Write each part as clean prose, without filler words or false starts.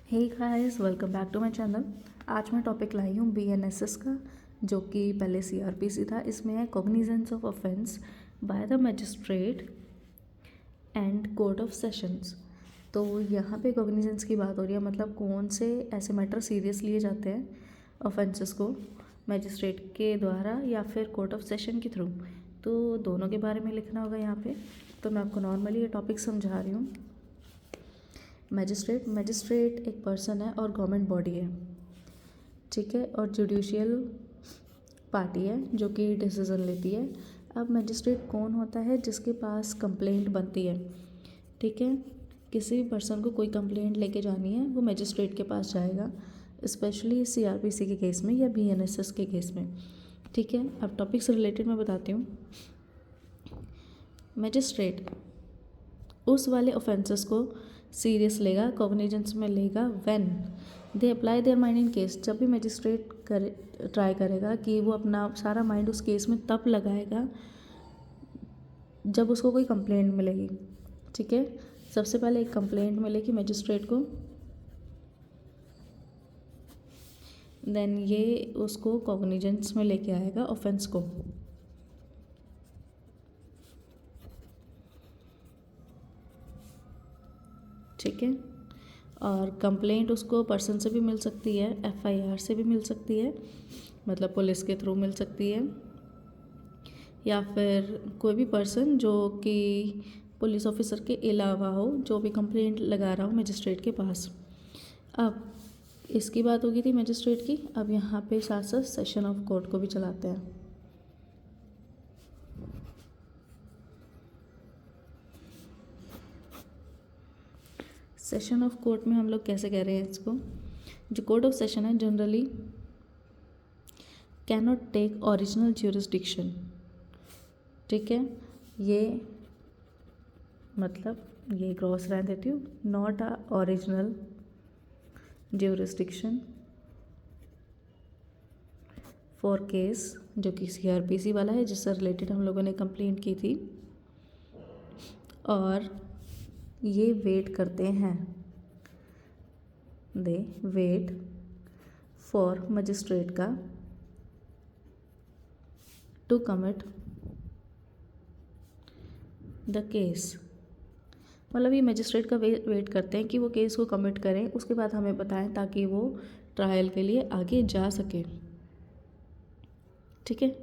Hey guys, welcome back to my channel. आज मैं topic लाई हूँ बीएनएसएस का, जो कि पहले सीआरपीसी था। इसमें है cognizance of offence by the magistrate and court of sessions. तो यहाँ पे कॉग्निजेंस की बात हो रही है, मतलब कौन से ऐसे मैटर सीरियस लिए जाते हैं ऑफेंसेस को मजिस्ट्रेट के द्वारा या फिर कोर्ट ऑफ सेशन के थ्रू। तो दोनों के बारे में लिखना होगा यहाँ पे। तो मैं आपको नॉर्मली ये टॉपिक समझा रही हूँ। मजिस्ट्रेट एक पर्सन है और गवर्नमेंट बॉडी है, ठीक है, और जुडिशियल पार्टी है जो कि डिसीजन लेती है। अब मजिस्ट्रेट कौन होता है? जिसके पास कंप्लेंट बनती है, ठीक है। किसी भी पर्सन को कोई कंप्लेंट लेके जानी है, वो मजिस्ट्रेट के पास जाएगा, स्पेशली सीआरपीसी के केस में या बीएनएसएस के केस में, ठीक है। अब टॉपिक से रिलेटेड मैं बताती हूँ। मजिस्ट्रेट उस वाले ऑफेंसेस को सीरियस लेगा, कॉग्निजेंस में लेगा when they apply their mind in case. जब भी मजिस्ट्रेट ट्राई करेगा कि वो अपना सारा माइंड उस केस में तब लगाएगा जब उसको कोई कंप्लेंट मिलेगी, ठीक है। सबसे पहले एक कंप्लेंट मिलेगी मजिस्ट्रेट को, देन ये उसको कॉग्निजेंस में लेके आएगा ऑफेंस को, ठीक है। और कंप्लेंट उसको पर्सन से भी मिल सकती है, एफआईआर से भी मिल सकती है, मतलब पुलिस के थ्रू मिल सकती है, या फिर कोई भी पर्सन जो कि पुलिस ऑफिसर के अलावा हो, जो भी कंप्लेंट लगा रहा हो मजिस्ट्रेट के पास। अब इसकी बात होगी थी मजिस्ट्रेट की। अब यहाँ पे साथ साथ सेशन ऑफ कोर्ट को भी चलाते हैं। सेशन ऑफ कोर्ट में हम लोग कैसे कह रहे हैं इसको? जो कोर्ट ऑफ सेशन है generally can not take original jurisdiction, ठीक है। ये मतलब ये क्रॉस रहने देती हूँ, not a original jurisdiction for case जो कि सीआरपीसी वाला है, जिससे रिलेटेड हम लोगों ने कंप्लेंट की थी। और ये वेट करते हैं, दे वेट फॉर मजिस्ट्रेट का टू कमिट द केस। मतलब ये मजिस्ट्रेट का वेट करते हैं कि वो केस को कमिट करें, उसके बाद हमें बताएं ताकि वो ट्रायल के लिए आगे जा सके, ठीक है।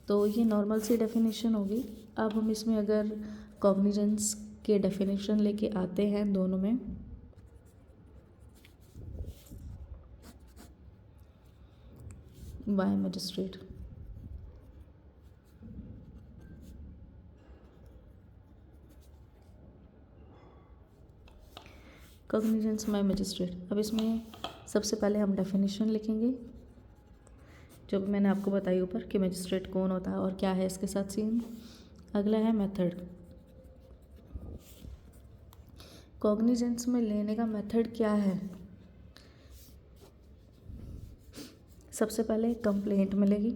तो ये नॉर्मल सी डेफिनेशन होगी। अब हम इसमें अगर कॉग्निजेंस के डेफिनेशन लेके आते हैं दोनों में, by magistrate, cognizance by magistrate. अब इसमें सबसे पहले हम डेफिनेशन लिखेंगे जो भी मैंने आपको बताई ऊपर कि मजिस्ट्रेट कौन होता है और क्या है इसके साथ सीन। अगला है मेथड। कॉग्निजेंस में लेने का मेथड क्या है? सबसे पहले कंप्लेंट मिलेगी,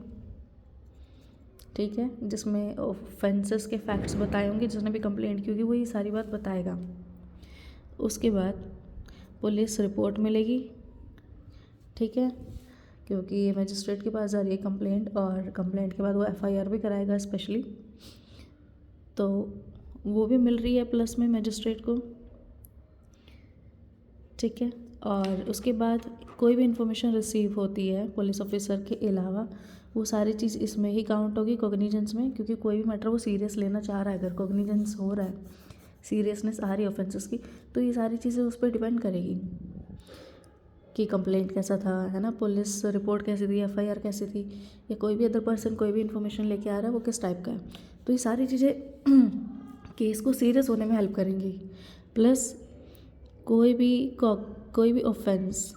ठीक है, जिसमें ऑफेंसेस के फैक्ट्स बताए होंगे। जिसने भी कंप्लेंट की होगी वो ये सारी बात बताएगा। उसके बाद पुलिस रिपोर्ट मिलेगी, ठीक है, क्योंकि ये मजिस्ट्रेट के पास जा रही है कंप्लेंट, और कंप्लेंट के बाद वो एफआईआर भी कराएगा स्पेशली, तो वो भी मिल रही है प्लस में मजिस्ट्रेट को, ठीक है। और उसके बाद कोई भी इंफॉर्मेशन रिसीव होती है पुलिस ऑफिसर के अलावा, वो सारी चीज़ इसमें ही काउंट होगी कॉग्निजेंस में, क्योंकि कोई भी मैटर वो सीरियस लेना चाह रहा है, अगर कॉग्निजेंस हो रहा है, सीरियसनेस आ रही है ऑफेंसेस की, तो ये सारी चीज़ें उस पर डिपेंड करेगी कि कंप्लेंट कैसा था, है ना, पुलिस रिपोर्ट कैसी थी, एफआईआर कैसी थी, या कोई भी अदर पर्सन कोई भी इन्फॉर्मेशन लेके आ रहा है वो किस टाइप का है। तो ये सारी चीज़ें केस को सीरियस होने में हेल्प करेंगी। प्लस कोई भी ऑफेंस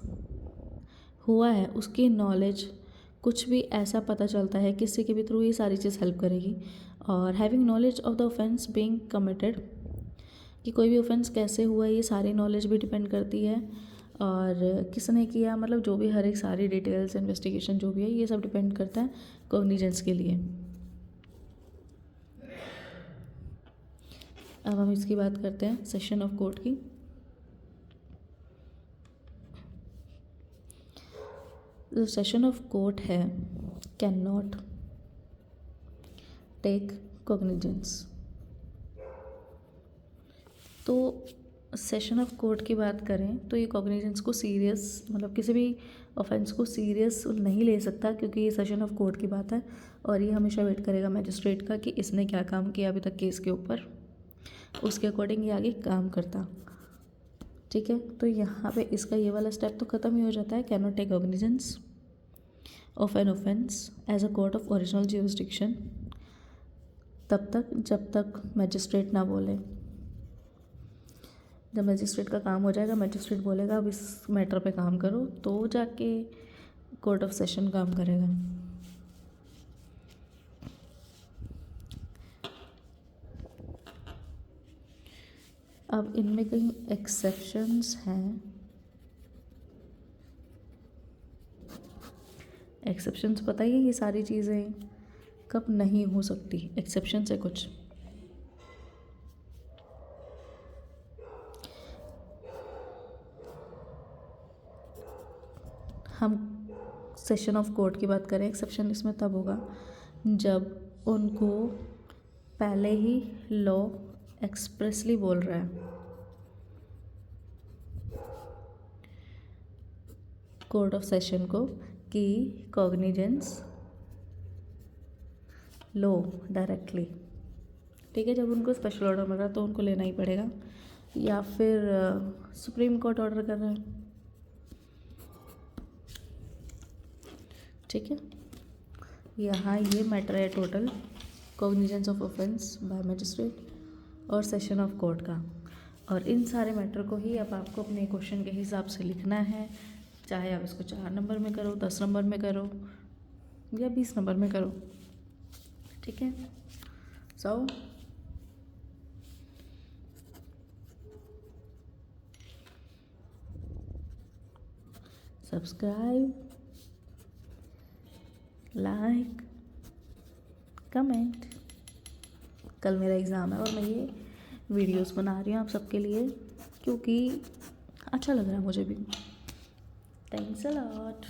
हुआ है उसकी नॉलेज, कुछ भी ऐसा पता चलता है किसी के भी थ्रू, ये सारी चीज़ हेल्प करेगी। और having knowledge of the offence being committed, कि कोई भी ऑफेंस कैसे हुआ ये सारी नॉलेज भी डिपेंड करती है, और किसने किया, मतलब जो भी हर एक सारी डिटेल्स इन्वेस्टिगेशन जो भी है ये सब डिपेंड करता है कॉग्निजेंस के लिए। अब हम इसकी बात करते हैं सेशन ऑफ कोर्ट की। जो सेशन ऑफ कोर्ट है कैन नॉट टेक कॉग्निजेंस। तो सेशन ऑफ कोर्ट की बात करें तो ये कॉग्निजेंस को सीरियस, मतलब किसी भी ऑफेंस को सीरियस नहीं ले सकता, क्योंकि ये सेशन ऑफ कोर्ट की बात है और ये हमेशा वेट करेगा मैजिस्ट्रेट का कि इसने क्या काम किया अभी तक केस के ऊपर, उसके अकॉर्डिंग ये आगे काम करता। ठीक है, तो यहाँ पे इसका ये वाला स्टेप तो ख़त्म ही हो जाता है, can not take cognizance of an offence as a court of original jurisdiction, तब तक जब तक मैजिस्ट्रेट ना बोले। जब मैजिस्ट्रेट का काम हो जाएगा, मैजिस्ट्रेट बोलेगा अब इस मैटर पे काम करो, तो जाके कोर्ट ऑफ सेशन काम करेगा। अब इनमें कहीं एक्सेप्शंस हैं। एक्सेप्शंस पता ही है, ये सारी चीज़ें कब नहीं हो सकती, एक्सेप्शंस है कुछ। हम सेशन ऑफ कोर्ट की बात करें, एक्सेप्शन इसमें तब होगा जब उनको पहले ही लॉ एक्सप्रेसली बोल रहा है, कोर्ट ऑफ सेशन को, कि कॉग्निजेंस लो डायरेक्टली। ठीक है, जब उनको स्पेशल ऑर्डर मिल रहा है तो उनको लेना ही पड़ेगा, या फिर सुप्रीम कोर्ट ऑर्डर कर रहा है। ठीक है, यहाँ ये मैटर है total cognizance of offence bye magistrate और सेशन ऑफ कोर्ट का। और इन सारे मैटर को ही अब आपको अपने क्वेश्चन के हिसाब से लिखना है, चाहे आप इसको 4 नंबर में करो, 10 नंबर में करो या 20 नंबर में करो। ठीक है, सो सब्सक्राइब, लाइक, कमेंट। कल मेरा एग्ज़ाम है और मैं ये वीडियोस बना रही हूँ आप सबके लिए, क्योंकि अच्छा लग रहा है मुझे भी। Thanks a lot.